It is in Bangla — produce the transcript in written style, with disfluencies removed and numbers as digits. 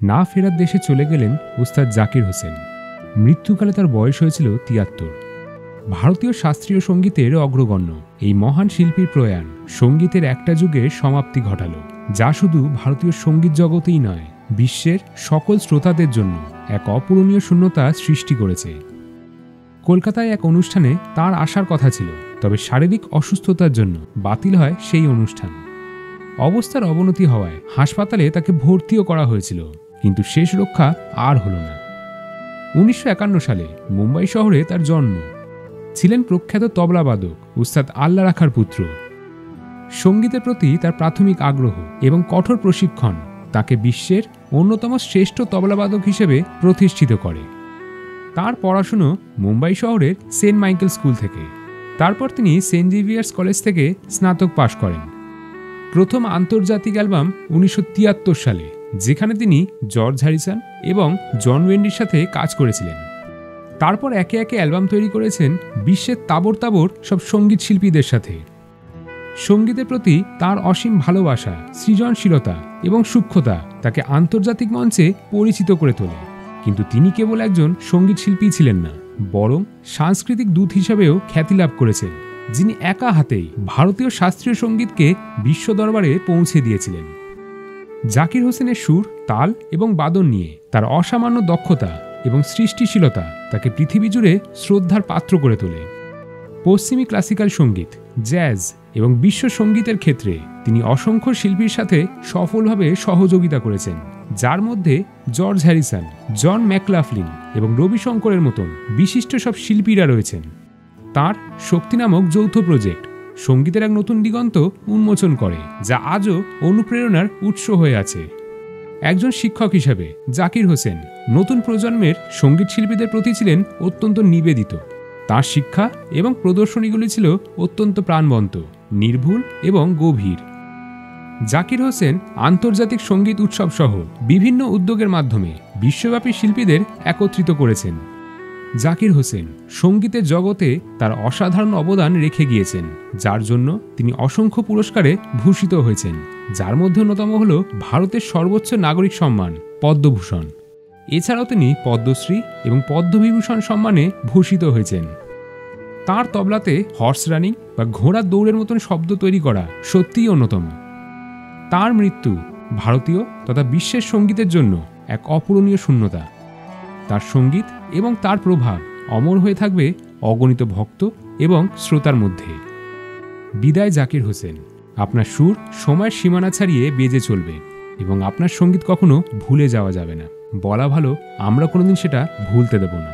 না ফেরার দেশে চলে গেলেন উস্তাদ জাকির হোসেন। মৃত্যুকালে তার বয়স হয়েছিল ৭৩। ভারতীয় শাস্ত্রীয় সঙ্গীতের অগ্রগণ্য এই মহান শিল্পীর প্রয়াণ সঙ্গীতের একটা যুগের সমাপ্তি ঘটাল, যা শুধু ভারতীয় সঙ্গীত জগতেই নয়, বিশ্বের সকল শ্রোতাদের জন্য এক অপূরণীয় শূন্যতা সৃষ্টি করেছে। কলকাতায় এক অনুষ্ঠানে তার আসার কথা ছিল, তবে শারীরিক অসুস্থতার জন্য বাতিল হয় সেই অনুষ্ঠান। অবস্থার অবনতি হওয়ায় হাসপাতালে তাকে ভর্তিও করা হয়েছিল, কিন্তু শেষ রক্ষা আর হল না। ১৯৫১ সালে মুম্বাই শহরে তার জন্ম। ছিলেন প্রখ্যাত তবলাবাদক উস্তাদ আল্লাহ রাখার পুত্র। সঙ্গীতের প্রতি তার প্রাথমিক আগ্রহ এবং কঠোর প্রশিক্ষণ তাকে বিশ্বের অন্যতম শ্রেষ্ঠ তবলাবাদক হিসেবে প্রতিষ্ঠিত করে। তার পড়াশুনো মুম্বাই শহরের সেন্ট মাইকেল স্কুল থেকে। তারপর তিনি সেন্ট জেভিয়ার্স কলেজ থেকে স্নাতক পাশ করেন। প্রথম আন্তর্জাতিক অ্যালবাম ১৯৭৩ সালে, যেখানে তিনি জর্জ হ্যারিসন এবং জন ওয়েন্ডির সাথে কাজ করেছিলেন। তারপর একে একে অ্যালবাম তৈরি করেছেন বিশ্বের তাবড় তাবড় সব সঙ্গীত শিল্পীদের সাথে। সঙ্গীতের প্রতি তার অসীম ভালোবাসা, সৃজনশীলতা এবং সূক্ষ্মতা তাকে আন্তর্জাতিক মঞ্চে পরিচিত করে তোলে। কিন্তু তিনি কেবল একজন সঙ্গীত শিল্পী ছিলেন না, বরং সাংস্কৃতিক দূত হিসাবেও খ্যাতি লাভ করেছেন, যিনি একা হাতেই ভারতীয় শাস্ত্রীয় সঙ্গীতকে বিশ্ব দরবারে পৌঁছে দিয়েছিলেন। জাকির হোসেনের সুর, তাল এবং বাদন নিয়ে তার অসামান্য দক্ষতা এবং সৃষ্টিশীলতা তাকে পৃথিবী জুড়ে শ্রদ্ধার পাত্র করে তোলে। পশ্চিমী ক্লাসিক্যাল সঙ্গীত, জ্যাজ এবং বিশ্ব সঙ্গীতের ক্ষেত্রে তিনি অসংখ্য শিল্পীর সাথে সফলভাবে সহযোগিতা করেছেন, যার মধ্যে জর্জ হ্যারিসন, জন ম্যাকলাফলিন এবং রবি শঙ্করের মতন বিশিষ্ট সব শিল্পীরা রয়েছেন। তার শক্তি নামক যৌথ প্রজেক্ট সঙ্গীতের এক নতুন দিগন্ত উন্মোচন করে, যা আজও অনুপ্রেরণার উৎস হয়ে আছে। একজন শিক্ষক হিসেবে জাকির হোসেন নতুন প্রজন্মের সঙ্গীত শিল্পীদের প্রতি ছিলেন অত্যন্ত নিবেদিত। তার শিক্ষা এবং প্রদর্শনীগুলি ছিল অত্যন্ত প্রাণবন্ত, নির্ভুল এবং গভীর। জাকির হোসেন আন্তর্জাতিক সঙ্গীত উৎসব সহ বিভিন্ন উদ্যোগের মাধ্যমে বিশ্বব্যাপী শিল্পীদের একত্রিত করেছেন। জাকির হোসেন সঙ্গীতের জগতে তার অসাধারণ অবদান রেখে গিয়েছেন, যার জন্য তিনি অসংখ্য পুরস্কারে ভূষিত হয়েছেন, যার মধ্যে অন্যতম হল ভারতের সর্বোচ্চ নাগরিক সম্মান পদ্মভূষণ। এছাড়াও তিনি পদ্মশ্রী এবং পদ্মবিভূষণ সম্মানে ভূষিত হয়েছেন। তার তবলাতে হর্স রানিং বা ঘোড়ার দৌড়ের মতন শব্দ তৈরি করা সত্যিই অন্যতম। তার মৃত্যু ভারতীয় তথা বিশ্বের সঙ্গীতের জন্য এক অপূরণীয় শূন্যতা। তার সঙ্গীত এবং তার প্রভাব অমর হয়ে থাকবে অগণিত ভক্ত এবং শ্রোতার মধ্যে। বিদায় জাকির হোসেন। আপনার সুর সময়ের সীমানা ছাড়িয়ে বেজে চলবে এবং আপনার সঙ্গীত কখনো ভুলে যাওয়া যাবে না। বলা ভালো, আমরা কোনোদিন সেটা ভুলতে দেব না।